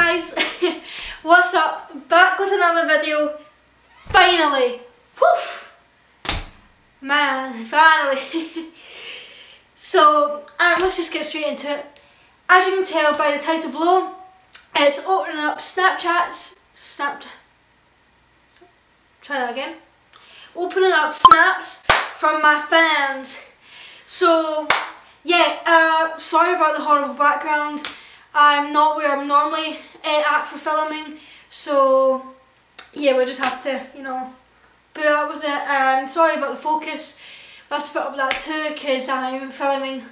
guys, what's up? Back with another video. Finally, woof, man, finally. So let's just get straight into it. As you can tell by the title below, it's opening up Try that again. Opening up snaps from my fans. So yeah, sorry about the horrible background. I'm not where I'm normally at for filming, so yeah, we'll just have to, you know, put up with it. And sorry about the focus. We'll have to put up with that too, because I'm filming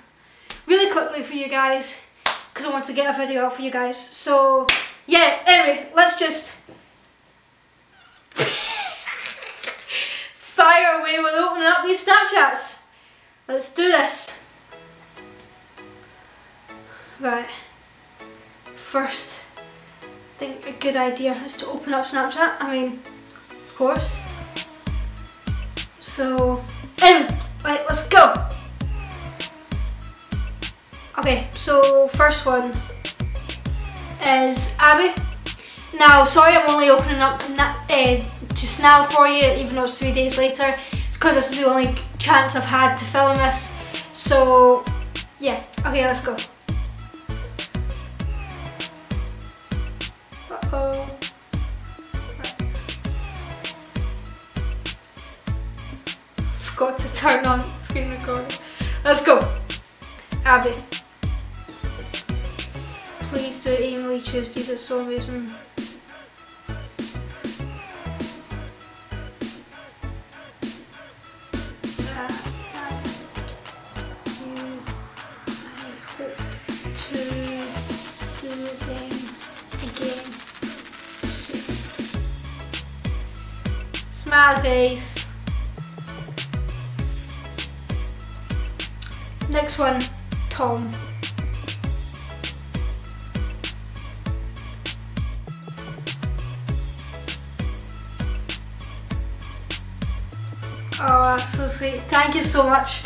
really quickly for you guys, because I want to get a video out for you guys. So yeah, anyway, let's just fire away with opening up these Snapchats. Let's do this. Right, first, I think a good idea is to open up Snapchat. I mean, of course. So, anyway, right, let's go. Okay, so first one is Aimée. Now, sorry I'm only opening up just now for you, even though it's 3 days later. It's because this is the only chance I've had to film this. So, yeah, okay, let's go. Uh-oh. Right. Forgot to turn on screen recorder. Let's go. Aimée. Please do Aimée Tuesdays, it's so amazing. Smile face. Next one, Tom. Oh, that's so sweet. Thank you so much.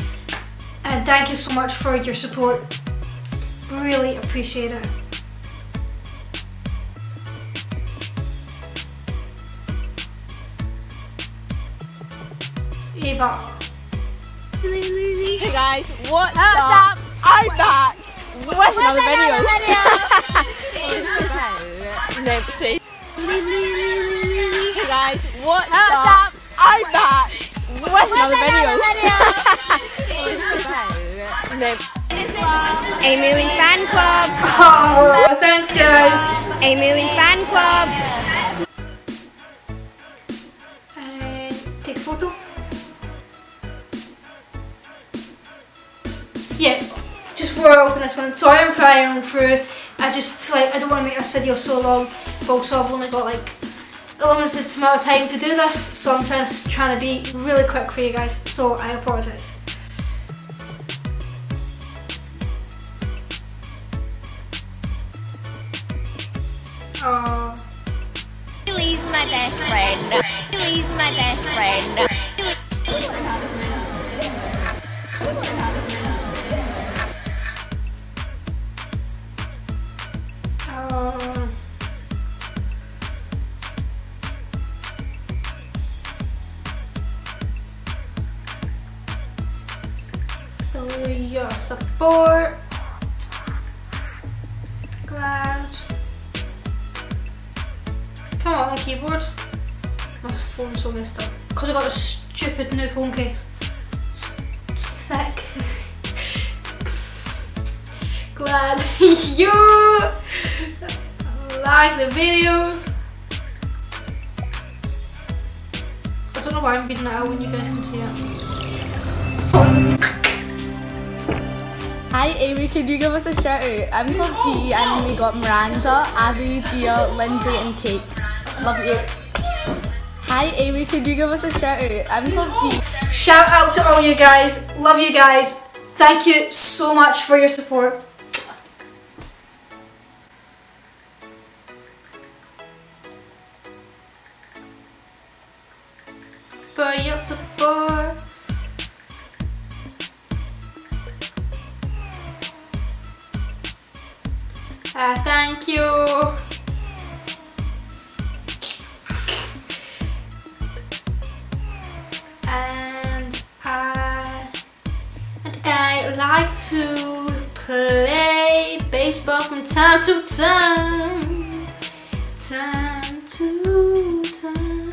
And thank you so much for your support. Really appreciate it. Eva. Hey guys, what's up? I'm back with another video. No, see. Hey guys, what's up? I'm back with another video. No. Aimée Fan Club. Oh, thanks guys. Aimée Fan Club. Take a photo. Yeah, just before I open this one, sorry I'm firing through. I don't want to make this video so long, but also I've only got like a limited amount of time to do this, so I'm trying to be really quick for you guys, so I apologise. Oh. Lily's my best friend. Lily's my best friend. For your support. Glad. Come on keyboard. My phone's so messed up. Because I got a stupid new phone case. It's thick. Glad you like the videos. I don't know why I'm reading that out when you guys can see it. Hi Aimée, can you give us a shout out? I'm called Dee and we got Miranda, Abby, Dia, Lindsay and Kate. Love you. Hi Aimée, can you give us a shout out? I'm called Dee. Shout out to all you guys. Love you guys. Thank you so much for your support. For your support. Thank you. like to play baseball from time to time. Time to time.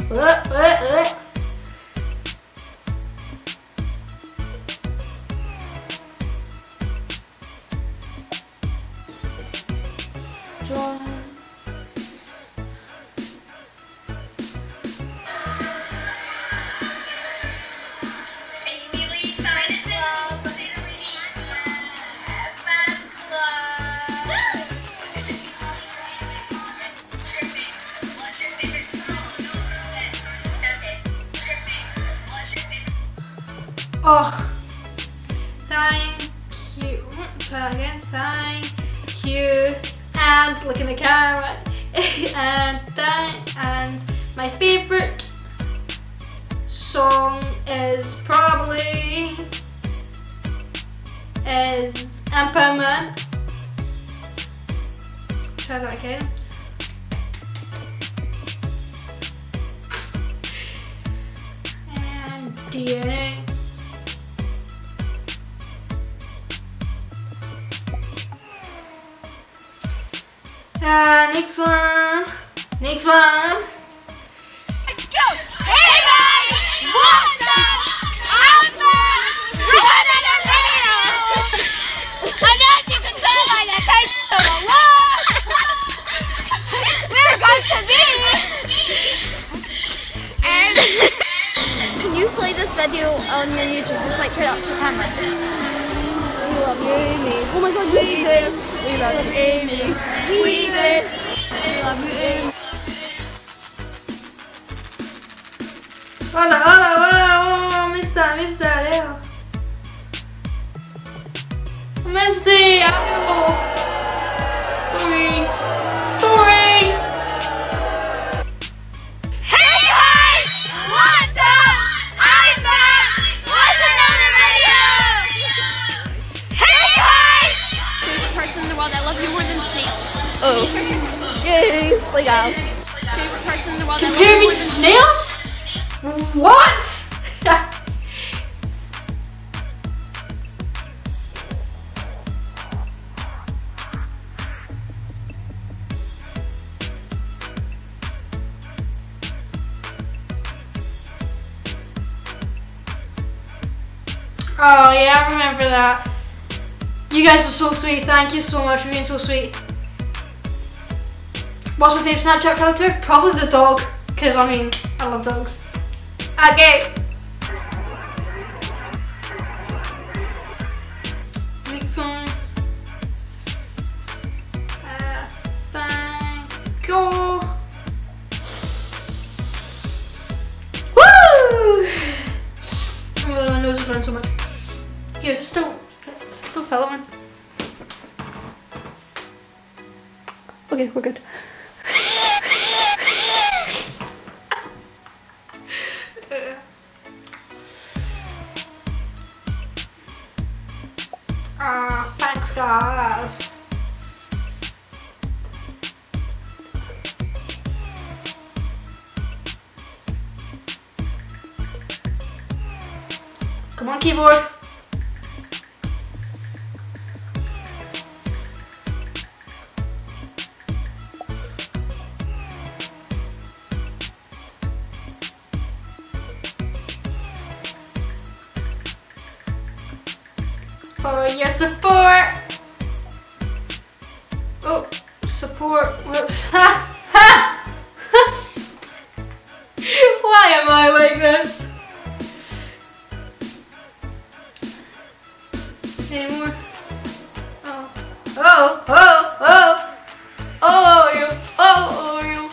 What? Oh, thank you. Try that again. Thank you. And look in the camera. and my favourite song is probably Aimée. Try that again. And DNA. Next one. Next one. Go! Hey guys! What's up? I'm running a video! And as you can tell by the taste of the wall, we're going to be. And can you play this video on your YouTube? Just like put it up to camera. We love you, Aimée. Oh my god, we do. We love you, Aimée. We do. We love you, Aimée. Hola, Missed that, Leo. Misty, Sorry. Hey guys! What's up? I'm back with another video! Hey guys! Favorite person in the world, I love you more than snails. Oh. Yay, slay guys. Favorite person in the world, Compare I love me you more to than snails? What? Oh yeah, I remember that. You guys are so sweet. Thank you so much for being so sweet. What's my favourite Snapchat filter? Probably the dog, because I mean, I love dogs. Okay. Next one. Thank you. Woo! Oh, my nose is running so much. Here, is it still filming? Okay, we're good. Thanks guys. Come on, keyboard. For your support. Oh, support. Whoops. Why am I like this? Any more? Oh. You.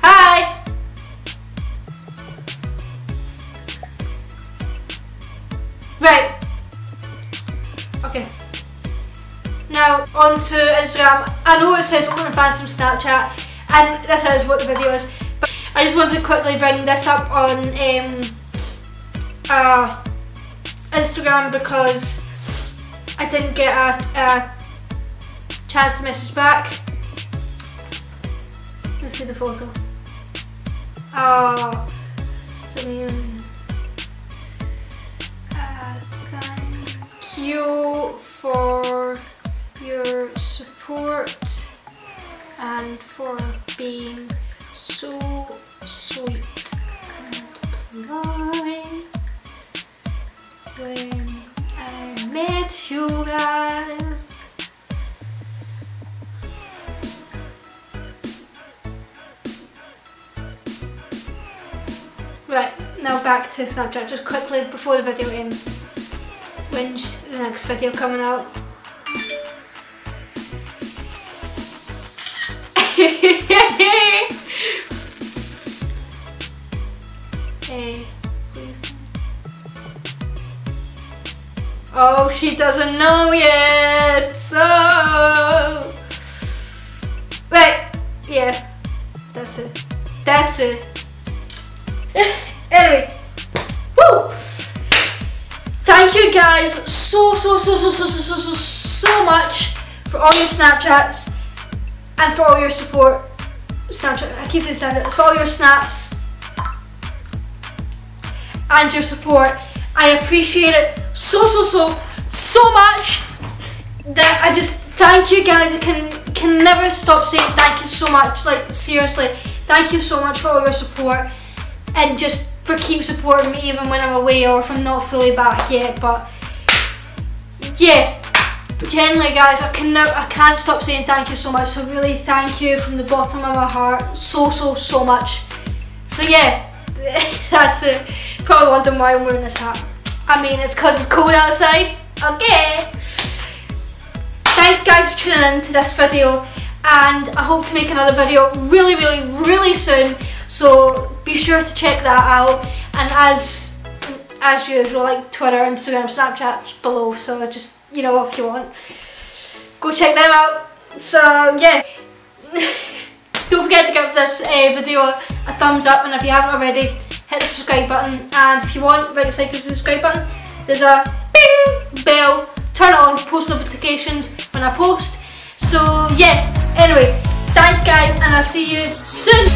Hi. Right. Okay. Now onto Instagram. I know it says only fans from Snapchat, and this is what the video is. But I just wanted to quickly bring this up on Instagram because I didn't get a chance to message back. Let's see the photo. Oh, Thank you for your support and for being so sweet and polite when I met you guys. Right, now back to Snapchat, just quickly before the video ends. When's the next video coming out? Hey, please. Oh, she doesn't know yet, so... Right, yeah, that's it. That's it. Anyway, woo! Thank you guys so much for all your Snapchats and for all your support. Snapchat, I keep saying Snapchat, for all your snaps and your support. I appreciate it so much that I just thank you guys. I can never stop saying thank you so much. Like, seriously, thank you so much for all your support and just for keep supporting me even when I'm away or if I'm not fully back yet. But yeah, genuinely guys, I can't stop saying thank you so much. So really thank you from the bottom of my heart so much. So yeah, that's it. Probably wondering why I'm wearing this hat. I mean, it's because it's cold outside. Okay. Thanks guys for tuning in to this video, and I hope to make another video really soon. So be sure to check that out, and as usual, like Twitter, Instagram, Snapchat below, so just, you know, if you want, go check them out. So yeah, don't forget to give this video a thumbs up, and if you haven't already, hit the subscribe button, and if you want, right beside the subscribe button, there's a bing bell, turn it on for post notifications when I post. So yeah, anyway, thanks guys, and I'll see you soon.